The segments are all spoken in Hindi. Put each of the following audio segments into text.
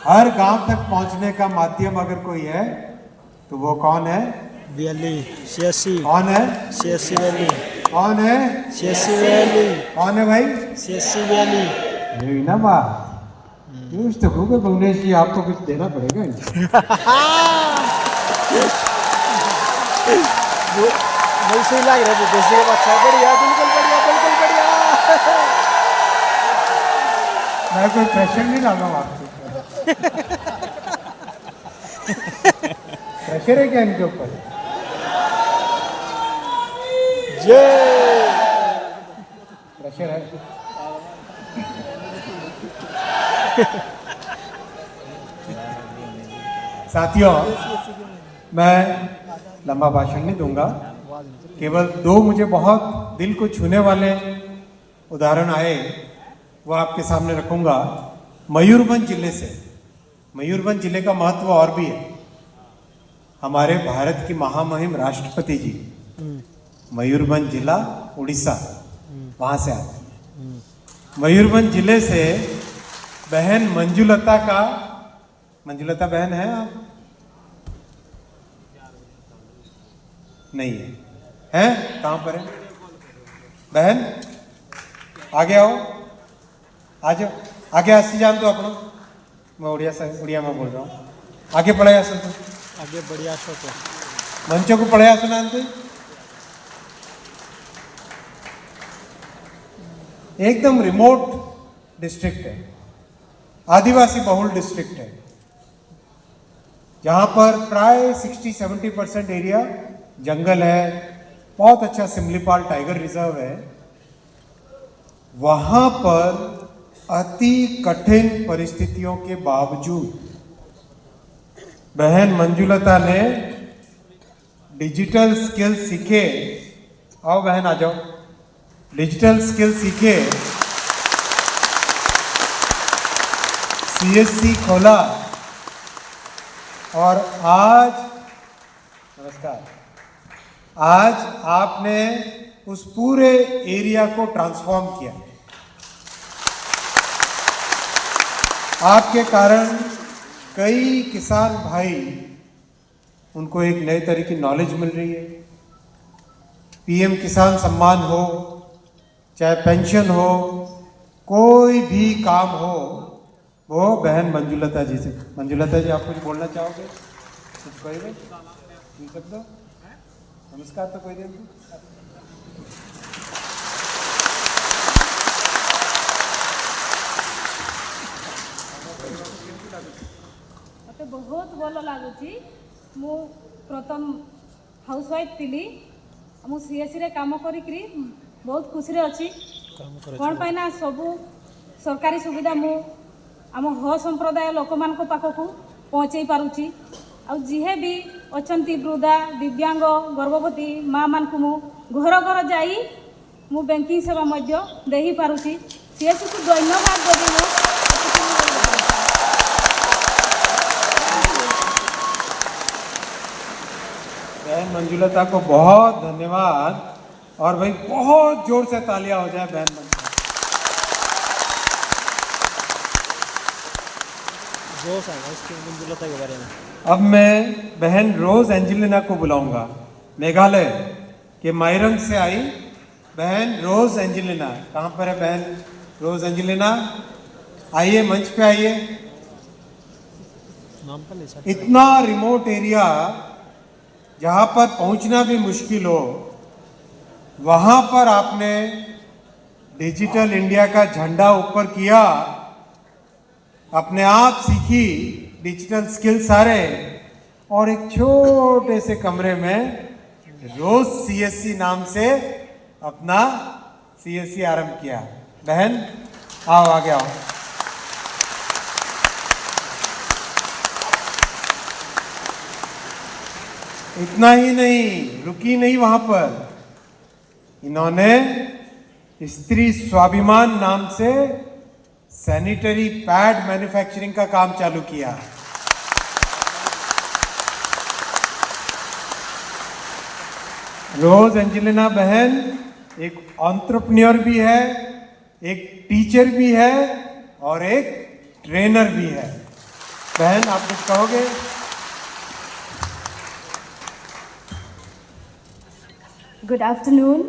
हर गांव तक पहुंचने का माध्यम अगर कोई है तो वो कौन है? Valley CSC. कौन है? CSC valley. कौन है? CSC valley. कौन है भाई? CSC valley. यही ना बात। यूज तो खूब है भुवनेश जी, आपको कुछ देना पड़ेगा इनको। वैसे ही लग रहा है देसी का बच्चा। बढ़िया, बिल्कुल बढ़िया, बिल्कुल बढ़िया। मैं कोई प्रेशर नहीं डाल रहा हूँ आपके ऊपर। प्रेशर है क्या इनके ऊपर? जय। प्रेशर है। साथियों, मैं लंबा भाषण नहीं दूंगा, केवल दो मुझे बहुत दिल को छूने वाले उदाहरण आए वो आपके सामने रखूंगा। मयूरभंज जिले से। मयूरभंज जिले का महत्व और भी है। हमारे भारत की महामहिम राष्ट्रपति जी मयूरभंज जिला उड़ीसा वहां से आते हैं। मयूरभंज जिले से बहन मंजुलता का, मंजुलता बहन है आप? नहीं है? हैं? कहां पर है बहन? आगे आओ, आ जाओ आगे। आसी जान तो अपना, मैं उड़िया में बोल रहा हूँ। आगे पढ़ाया सुन तो, आगे बढ़िया शो तो मंचों को पढ़ाया सुना तो। एकदम रिमोट डिस्ट्रिक्ट है, आदिवासी बहुल डिस्ट्रिक्ट है, जहां पर प्राय 60-70% एरिया जंगल है। बहुत अच्छा सिमलीपाल टाइगर रिजर्व है। वहां पर अति कठिन परिस्थितियों के बावजूद बहन मंजुलता ने डिजिटल स्किल सीखे। आओ बहन आ जाओ। डिजिटल स्किल सीखे, सीएससी खोला और आज, नमस्कार, आज आपने उस पूरे एरिया को ट्रांसफॉर्म किया। आपके कारण कई किसान भाई, उनको एक नए तरह की नॉलेज मिल रही है। पीएम किसान सम्मान हो, चाहे पेंशन हो, कोई भी काम हो, वो बहन मंजुलता जी से। मंजुलता जी, आप कुछ बोलना चाहोगे? कुछ कहेंगे? शब्द नमस्कार तो कोई देंगे। मते बहुत भल लगुच। मु प्रथम हाउसवाइफ थी, मु सीएससी रे काम करी बहुत खुशी अच्छी। कौन पाइना सबू सरकारी सुविधा मु आम ह संप्रदाय लोक मान पाखक पहुँचे पारुची। आ जीहे भी अछंती वृद्धा, दिव्यांग, गर्भवती माँ मान को मु घर घर जाई मु बैंकिंग सेवा मध्य देही पारुची। सीएससी को धन्यवाद देवी। बहन मंजुलता को बहुत धन्यवाद। और भाई बहुत जोर से तालियां हो जाए बहन मंजुलता। जोश है इसकी मंजुलता के बारे में। अब मैं बहन रोज एंजेलिना को बुलाऊंगा। मेघालय के मायरंग से आई बहन रोज एंजेलिना। कहाँ पर है बहन रोज एंजेलिना? आइए, मंच पे आइए। इतना रिमोट एरिया जहाँ पर पहुँचना भी मुश्किल हो, वहाँ पर आपने डिजिटल इंडिया का झंडा ऊपर किया, अपने आप सीखी डिजिटल स्किल सारे, और एक छोटे से कमरे में रोज सीएससी नाम से अपना सीएससी आरंभ किया। बहन आओ, आगे आओ। इतना ही नहीं, रुकी नहीं वहां पर, इन्होंने स्त्री स्वाभिमान नाम से सैनिटरी पैड मैन्युफैक्चरिंग का काम चालू किया। रोज एंजेलिना बहन एक एंटरप्रेन्योर भी है, एक टीचर भी है और एक ट्रेनर भी है। बहन आप कुछ कहोगे? Good afternoon.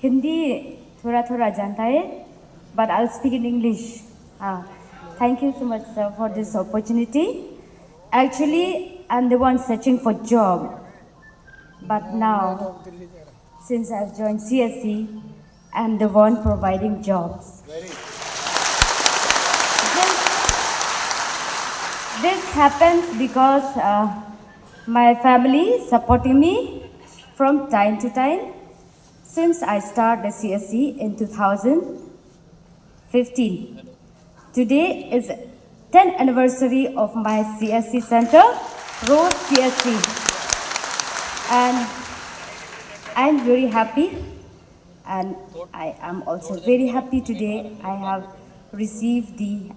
हिंदी थोड़ा थोड़ा जानता है, but I'll speak in English. Thank you so much, sir, for this opportunity. Actually, I'm the one searching for job, but now, since I've joined CSC, I'm the one providing jobs. This happens because my family supporting me from time to time since I started the CSC in 2015. Today is 10th anniversary of my CSC center, Rose CSC, and I'm very happy, and I am also very happy today I have received the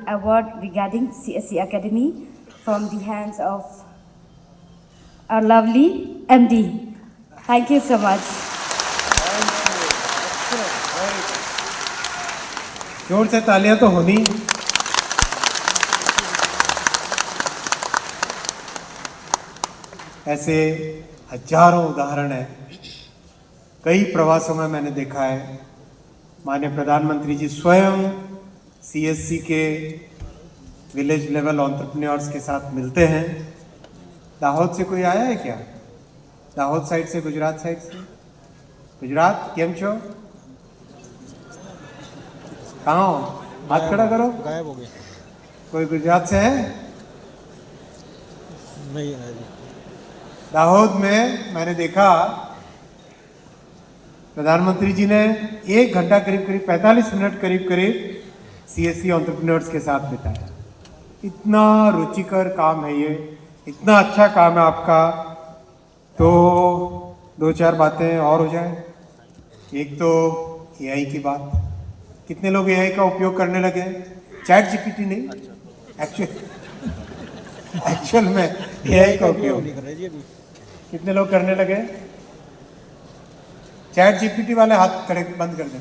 award regarding CSC Academy from the hands of our lovely MD. Thank you so much. जोर से तालियां तो होनी। ऐसे हजारों उदाहरण हैं। कई प्रवासों में मैंने देखा है, माननीय प्रधानमंत्री जी स्वयं सीएससी के विलेज लेवल एंटरप्रेन्योर्स के साथ मिलते हैं। दाहोद से कोई आया है क्या? दाहोद साइड से, गुजरात साइड से? गुजरात केम छो? कहाँ हो? हाथ खड़ा करो। गायब हो गए। कोई गुजरात से है? नहीं है जी। दाहोद में मैंने देखा प्रधानमंत्री जी ने 1 घंटा करीब 45 मिनट करीब सीएससी एंटरप्रेन्योर्स के साथ बिताया। इतना रुचिकर काम है ये, इतना अच्छा काम है आपका। तो 2-4 बातें और हो जाए। एक तो एआई की बात, कितने लोग एआई का उपयोग करने लगे? चैट जीपीटी नहीं, एक्चुअल में एआई का उपयोग कितने लोग करने लगे? चैट जीपीटी वाले हाथ खड़े बंद कर दें।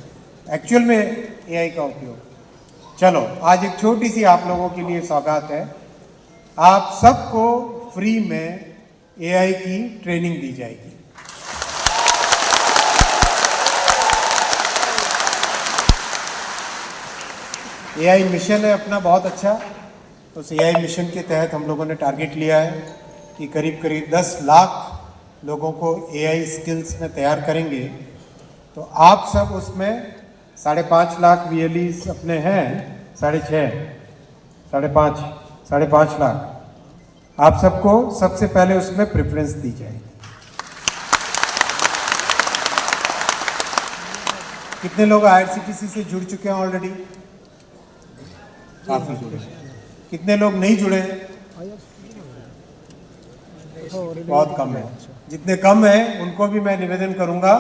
एक्चुअल में एआई का उपयोग। चलो आज एक छोटी सी आप लोगों के लिए सौगात है। आप सबको फ्री में एआई की ट्रेनिंग दी जाएगी। एआई मिशन है अपना बहुत अच्छा। उस एआई मिशन के तहत हम लोगों ने टारगेट लिया है कि करीब 10 लाख लोगों को एआई स्किल्स में तैयार करेंगे। तो आप सब उसमें 5.5 लाख VLEs अपने हैं, 5.5 लाख आप सबको सबसे पहले उसमें प्रेफरेंस दी जाएगी। कितने लोग IRCTC से जुड़ चुके हैं ऑलरेडी? काफी जुड़े। कितने लोग नहीं जुड़े हैं? बहुत कम है। जितने कम है उनको भी मैं निवेदन करूंगा,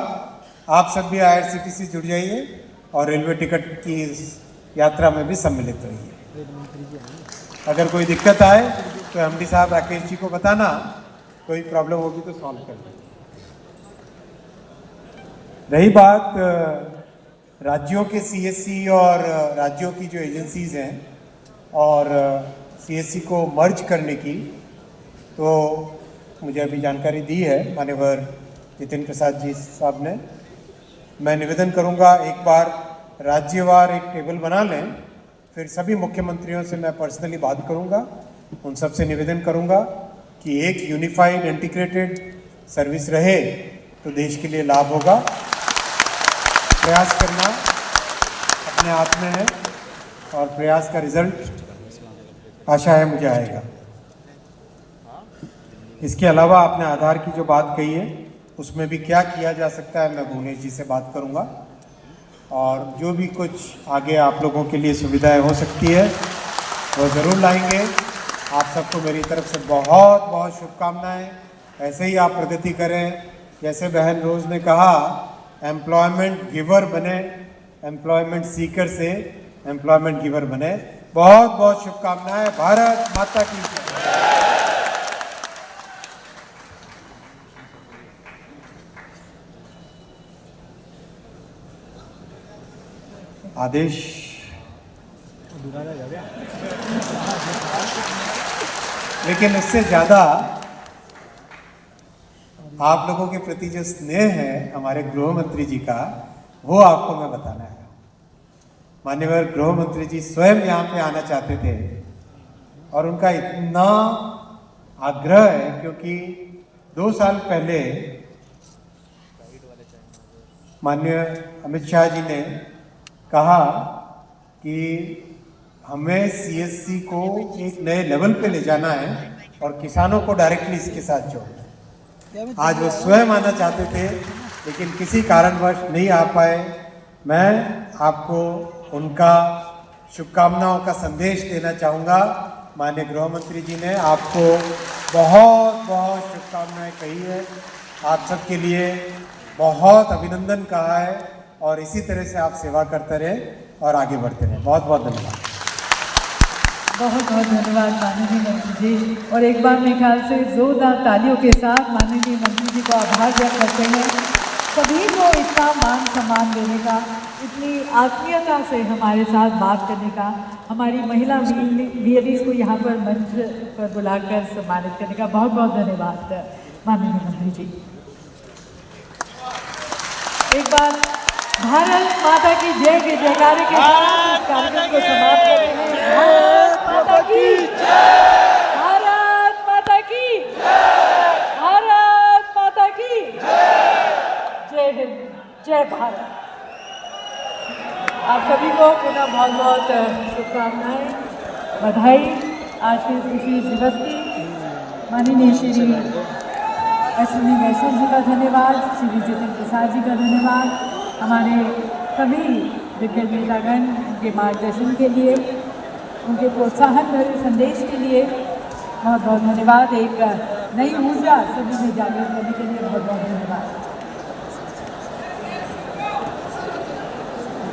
आप सब भी IRCTC जुड़ जाइए और रेलवे टिकट की इस यात्रा में भी सम्मिलित रहिए। अगर कोई दिक्कत आए तो MD साहब राकेश जी को बताना, कोई प्रॉब्लम होगी तो सॉल्व कर देंगे। रही बात राज्यों के CSC और राज्यों की जो एजेंसीज हैं और CSC को मर्ज करने की, तो मुझे अभी जानकारी दी है माननीय जितेंद्र प्रसाद जी साहब ने। मैं निवेदन करूंगा एक बार राज्यवार एक टेबल बना लें, फिर सभी मुख्यमंत्रियों से मैं पर्सनली बात करूंगा, उन सब से निवेदन करूंगा कि एक यूनिफाइड इंटीग्रेटेड सर्विस रहे तो देश के लिए लाभ होगा। प्रयास करना अपने आप में है और प्रयास का रिजल्ट आशा है मुझे आएगा। इसके अलावा आपने आधार की जो बात कही है उसमें भी क्या किया जा सकता है, मैं भुवनेश जी से बात करूंगा और जो भी कुछ आगे आप लोगों के लिए सुविधाएं हो सकती है वो ज़रूर लाएंगे। आप सबको मेरी तरफ से बहुत बहुत शुभकामनाएं। ऐसे ही आप प्रगति करें, जैसे बहन रोज ने कहा, एम्प्लॉयमेंट गिवर बने, एम्प्लॉयमेंट सीकर से एम्प्लॉयमेंट गिवर बने। बहुत बहुत शुभकामनाएं। भारत माता की जय। आदेश लेकिन उससे ज़्यादा आप लोगों के प्रति जो स्नेह है हमारे गृह मंत्री जी का, वो आपको मैं बताना है। माननीय गृह मंत्री जी स्वयं यहाँ पे आना चाहते थे और उनका इतना आग्रह है, क्योंकि 2 साल पहले माननीय अमित शाह जी ने कहा कि हमें सीएससी को एक नए लेवल पे ले जाना है और किसानों को डायरेक्टली इसके साथ जोड़ना है। आज वो स्वयं आना चाहते थे लेकिन किसी कारणवश नहीं आ पाए। मैं आपको उनका शुभकामनाओं का संदेश देना चाहूँगा। माननीय गृह मंत्री जी ने आपको बहुत बहुत शुभकामनाएं कही है, आप सबके लिए बहुत अभिनंदन कहा है और इसी तरह से आप सेवा करते रहे और आगे बढ़ते रहे। बहुत बहुत धन्यवाद। बहुत बहुत धन्यवाद माननीय मंत्री जी। और एक बार मेरे ख्याल से जोरदार तालियों के साथ माननीय मंत्री जी को आभार व्यक्त करते हैं, सभी को इतना मान सम्मान देने का, इतनी आत्मीयता से हमारे साथ बात करने का, हमारी महिला वीएलईज को यहाँ पर मंच पर बुलाकर सम्मानित करने का बहुत बहुत धन्यवाद माननीय मंत्री जी। एक बार भारत माता की जय के जयकारे के साथ इस कार्यक्रम को समाप्त करते हैं। भारत माता की जय, भारत माता की जय, भारत माता की जय हिंद, जय भारत। आप सभी को पुनः बहुत बहुत शुभकामनाएं, बधाई आज के इस विशेष दिवस की। माननीय श्री अश्विनी वैष्णव जी का धन्यवाद, श्री जितेंद्र प्रसाद जी का धन्यवाद, हमारे सभी दिग्गज नेतागण के मार्गदर्शन के लिए, उनके प्रोत्साहन भरे संदेश के लिए बहुत बहुत धन्यवाद। एक नई ऊर्जा सभी में जागृत करने के लिए बहुत बहुत धन्यवाद।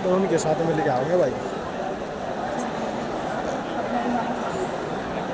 तो उनके साथ में लेके आओगे भाई।